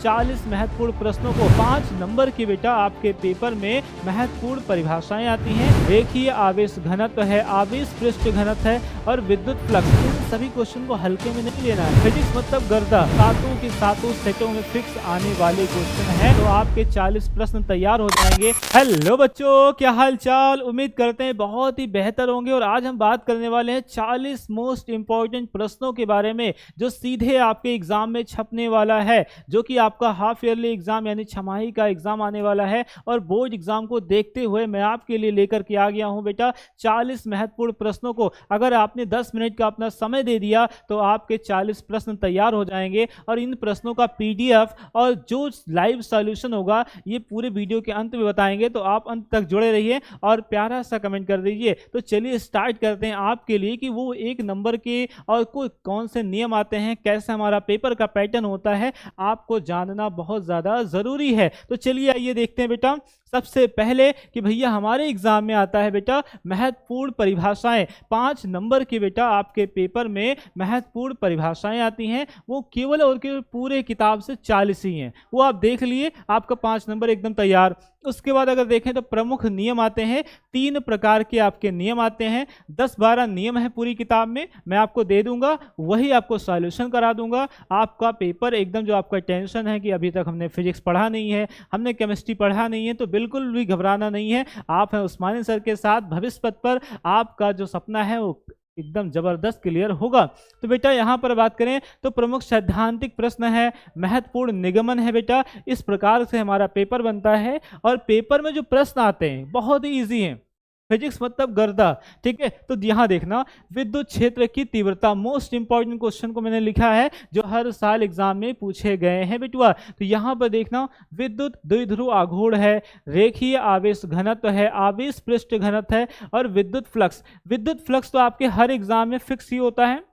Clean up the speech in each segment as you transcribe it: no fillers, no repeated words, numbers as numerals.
40 महत्वपूर्ण प्रश्नों को 5 नंबर की बेटा आपके पेपर में महत्वपूर्ण परिभाषाएं आती हैं। रेखीय आवेश घनत्व है, आवेश पृष्ठ घनत्व है और विद्युत फ्लक्स, इन सभी क्वेश्चन को हल्के में नहीं लेना है। फिजिक्स मतलब गर्दा, सातों के सातों सेटों में फिक्स आने वाले क्वेश्चन है, तो आपके 40 प्रश्न तैयार हो जाएंगे। हेलो बच्चों, क्या हाल चाल? उम्मीद करते हैं बहुत ही बेहतर होंगे। और आज हम बात करने वाले हैं 40 मोस्ट इंपॉर्टेंट प्रश्नों के बारे में जो सीधे आपके एग्जाम में छपने वाला है, जो कि आपका हाफ ईयरली एग्जाम यानी छमाही का एग्जाम आने वाला है। और बोर्ड एग्जाम को देखते हुए मैं आपके लिए लेकर के आ गया हूं बेटा 40 महत्वपूर्ण प्रश्नों को। अगर आपने 10 मिनट का अपना समय दे दिया तो आपके 40 प्रश्न तैयार हो जाएंगे। और इन प्रश्नों का पीडीएफ और जो लाइव सॉल्यूशन होगा ये पूरे वीडियो के अंत में बताएंगे, तो आप अंत तक जुड़े रहिए और प्यारा सा कमेंट कर दीजिए। तो चलिए स्टार्ट करते हैं आपके लिए कि वो एक नंबर के और कौन से नियम आते हैं, कैसे हमारा पेपर का पैटर्न होता है, आपको जानना बहुत ज़्यादा ज़रूरी है। तो चलिए आइए देखते हैं बेटा सबसे पहले कि भैया हमारे एग्जाम में आता है बेटा महत्वपूर्ण परिभाषाएं। 5 नंबर की बेटा आपके पेपर में महत्वपूर्ण परिभाषाएं आती हैं, वो केवल और केवल पूरे किताब से 40 ही हैं। वो आप देख लिए, आपका 5 नंबर एकदम तैयार। उसके बाद अगर देखें तो प्रमुख नियम आते हैं, 3 प्रकार के आपके नियम आते हैं। 10-12 नियम है पूरी किताब में, मैं आपको दे दूंगा, वही आपको सॉल्यूशन करा दूंगा। आपका पेपर एकदम, जो आपका टेंशन है कि अभी तक हमने फिजिक्स पढ़ा नहीं है, हमने केमिस्ट्री पढ़ा नहीं है, तो बिल्कुल भी घबराना नहीं है। आप हैं उस्मानी सर के साथ, भविष्य पथ पर आपका जो सपना है वो एकदम जबरदस्त क्लियर होगा। तो बेटा यहां पर बात करें तो प्रमुख सैद्धांतिक प्रश्न है, महत्वपूर्ण निगमन है बेटा। इस प्रकार से हमारा पेपर बनता है और पेपर में जो प्रश्न आते हैं बहुत ही इजी हैं। फिजिक्स मतलब गर्दा, ठीक है। तो यहाँ देखना, विद्युत क्षेत्र की तीव्रता, मोस्ट इंपॉर्टेंट क्वेश्चन को मैंने लिखा है जो हर साल एग्जाम में पूछे गए हैं बेटुआ। तो यहाँ पर देखना, विद्युत द्विध्रुव आघूर्ण है, रेखीय आवेश घनत्व है, आवेश पृष्ठ घनत्व है और विद्युत फ्लक्स। विद्युत फ्लक्स तो आपके हर एग्जाम में फिक्स ही होता है।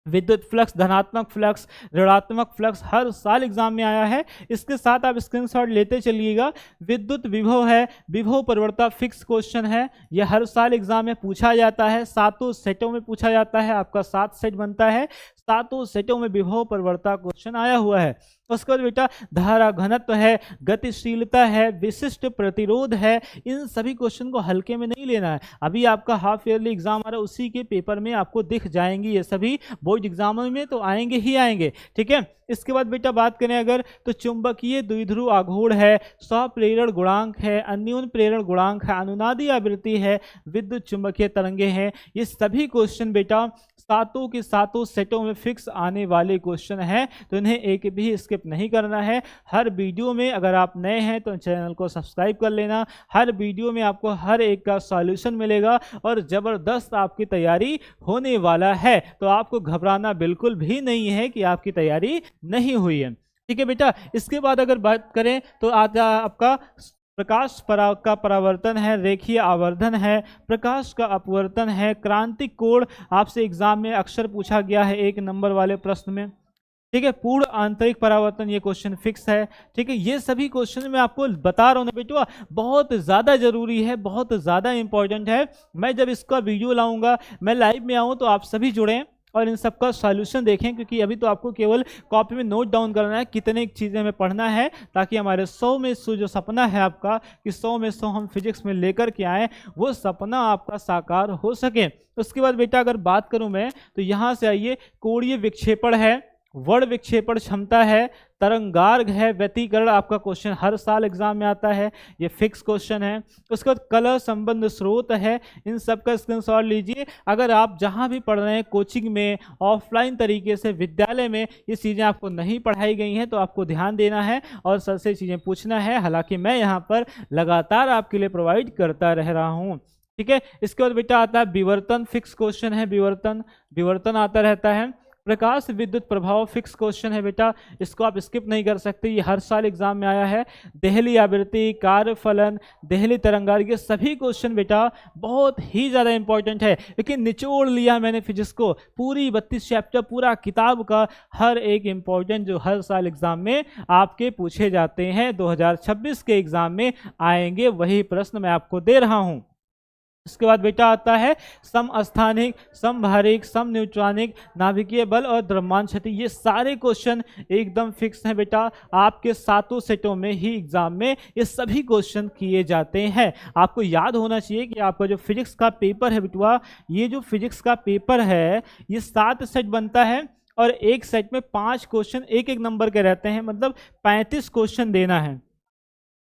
विद्युत फ्लक्स, धनात्मक फ्लक्स, ऋणात्मक फ्लक्स हर साल एग्जाम में आया है। इसके साथ आप स्क्रीनशॉट लेते चलिएगा। विद्युत विभव है, विभव प्रवणता फिक्स क्वेश्चन है, यह हर साल एग्जाम में पूछा जाता है, सातों सेटों में पूछा जाता है। आपका 7 सेट बनता है, सातों सेटों में विभव प्रवणता क्वेश्चन आया हुआ है। उसके बाद बेटा धारा घनत्व है, गतिशीलता है, विशिष्ट प्रतिरोध है। इन सभी क्वेश्चन को हल्के में नहीं लेना है। अभी आपका हाफ ईयरली एग्जाम आ रहा है, उसी के पेपर में आपको दिख जाएंगी ये सभी, बोर्ड एग्जामों में तो आएंगे ही आएंगे, ठीक है। इसके बाद बेटा बात करें अगर, तो चुंबकीय द्विध्रुव आघूर्ण है, स्वप्रेरण गुणांक है, अन्योन प्रेरण गुणांक है, अनुनादी आवृत्ति है, विद्युत चुंबकीय तरंगे हैं। ये सभी क्वेश्चन बेटा सातों के सातों सेटों में फिक्स आने वाले क्वेश्चन हैं, तो इन्हें एक भी स्किप नहीं करना है। हर वीडियो में, अगर आप नए हैं तो चैनल को सब्सक्राइब कर लेना। हर वीडियो में आपको हर एक का सॉल्यूशन मिलेगा और ज़बरदस्त आपकी तैयारी होने वाला है। तो आपको घबराना बिल्कुल भी नहीं है कि आपकी तैयारी नहीं हुई है, ठीक है बेटा। इसके बाद अगर बात करें तो आता आपका प्रकाश का परावर्तन है, रेखीय आवर्धन है, प्रकाश का अपवर्तन है, क्रांतिक कोण आपसे एग्जाम में अक्सर पूछा गया है 1 नंबर वाले प्रश्न में, ठीक है। पूर्ण आंतरिक परावर्तन, ये क्वेश्चन फिक्स है, ठीक है। ये सभी क्वेश्चन मैं आपको बता रहा हूँ बेटुआ, बहुत ज़्यादा जरूरी है, बहुत ज़्यादा इंपॉर्टेंट है। मैं जब इसका वीडियो लाऊंगा, मैं लाइव में आऊँ, तो आप सभी जुड़ें और इन सब का सॉल्यूशन देखें, क्योंकि अभी तो आपको केवल कॉपी में नोट डाउन करना है कितने चीज़ें हमें पढ़ना है, ताकि हमारे 100 में 100 जो सपना है आपका कि 100 में 100 हम फिजिक्स में लेकर के आएँ, वो सपना आपका साकार हो सके। उसके बाद बेटा अगर बात करूं मैं, तो यहाँ से आइए, कोणीय विक्षेपण है, वर्ण विक्षेपण क्षमता है, तरंगार्घ है, व्यतिकरण आपका क्वेश्चन हर साल एग्जाम में आता है, ये फिक्स क्वेश्चन है। उसके बाद कलह संबंध स्रोत है, इन सब का स्क्रीनशॉट लीजिए। अगर आप जहां भी पढ़ रहे हैं, कोचिंग में, ऑफलाइन तरीके से, विद्यालय में, ये चीज़ें आपको नहीं पढ़ाई गई हैं, तो आपको ध्यान देना है और सर से चीज़ें पूछना है। हालांकि मैं यहाँ पर लगातार आपके लिए प्रोवाइड करता रह रहा हूँ, ठीक है। इसके बाद बेटा आता है विवर्तन, फिक्स क्वेश्चन है, विवर्तन आता रहता है। प्रकाश विद्युत प्रभाव फिक्स क्वेश्चन है बेटा, इसको आप स्किप नहीं कर सकते, ये हर साल एग्जाम में आया है। देहली आवृत्ति, कार्यफलन, देहली तरंगार्घ, ये सभी क्वेश्चन बेटा बहुत ही ज़्यादा इंपॉर्टेंट है। लेकिन निचोड़ लिया मैंने फिजिक्स को, पूरी 32 चैप्टर, पूरा किताब का हर एक इंपॉर्टेंट जो हर साल एग्जाम में आपके पूछे जाते हैं, 2026 के एग्जाम में आएंगे, वही प्रश्न मैं आपको दे रहा हूँ। इसके बाद बेटा आता है समस्थानिक, समभारिक, सम न्यूट्रॉनिक, नाभिकीय बल और द्रव्यमान क्षति। ये सारे क्वेश्चन एकदम फिक्स हैं बेटा, आपके सातों सेटों में ही एग्जाम में ये सभी क्वेश्चन किए जाते हैं। आपको याद होना चाहिए कि आपका जो फिजिक्स का पेपर है बेटुआ, ये जो फिजिक्स का पेपर है ये 7 सेट बनता है और एक सेट में 5 क्वेश्चन एक एक नंबर के रहते हैं, मतलब 35 क्वेश्चन देना है।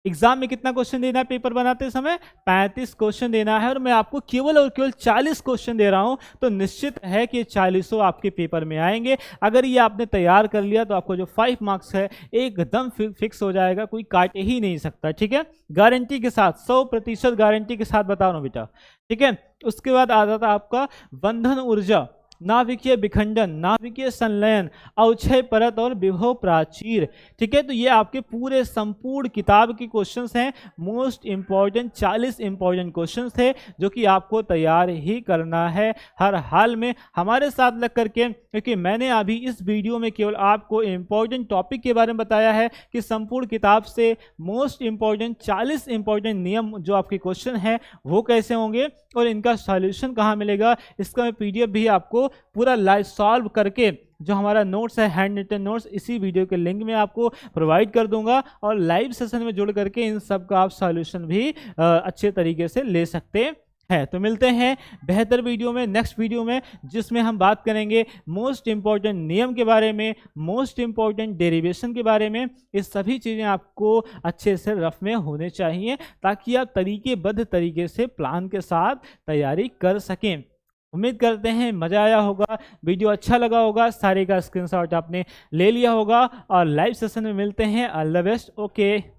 एग्जाम में कितना क्वेश्चन देना है पेपर बनाते समय? 35 क्वेश्चन देना है, और मैं आपको केवल और केवल 40 क्वेश्चन दे रहा हूं, तो निश्चित है कि 40 आपके पेपर में आएंगे। अगर ये आपने तैयार कर लिया तो आपको जो 5 मार्क्स है एकदम फिक्स हो जाएगा, कोई काट ही नहीं सकता। ठीक है, गारंटी के साथ, 100% गारंटी के साथ बता रहा हूं बेटा। ठीक है, उसके बाद आ जाता आपका बंधन ऊर्जा, नाभिकीय विखंडन, नाभिकीय संलयन, अवक्षय परत और विभव प्राचीर। ठीक है, तो ये आपके पूरे संपूर्ण किताब के क्वेश्चंस हैं। मोस्ट इंपॉर्टेंट 40 इंपॉर्टेंट क्वेश्चंस थे जो कि आपको तैयार ही करना है हर हाल में हमारे साथ लग करके, क्योंकि मैंने अभी इस वीडियो में केवल आपको इंपॉर्टेंट टॉपिक के बारे में बताया है कि संपूर्ण किताब से मोस्ट इंपॉर्टेंट 40 इंपॉर्टेंट नियम जो आपके क्वेश्चन हैं वो कैसे होंगे और इनका सॉल्यूशन कहाँ मिलेगा। इसका मैं PDF भी आपको पूरा लाइव सॉल्व करके, जो हमारा नोट्स है हैंड रिटन नोट्स, इसी वीडियो के लिंक में आपको प्रोवाइड कर दूंगा और लाइव सेशन में जुड़ करके इन सब का आप सॉल्यूशन भी अच्छे तरीके से ले सकते हैं। तो मिलते हैं बेहतर वीडियो में, नेक्स्ट वीडियो में, जिसमें हम बात करेंगे मोस्ट इंपॉर्टेंट नियम के बारे में, मोस्ट इंपॉर्टेंट डेरिवेशन के बारे में। ये सभी चीज़ें आपको अच्छे से रफ में होने चाहिए ताकि आप तरीकेबद्ध तरीके से प्लान के साथ तैयारी कर सकें। उम्मीद करते हैं मज़ा आया होगा, वीडियो अच्छा लगा होगा, सारे का स्क्रीनशॉट आपने ले लिया होगा और लाइव सेशन में मिलते हैं। All the best. ओके।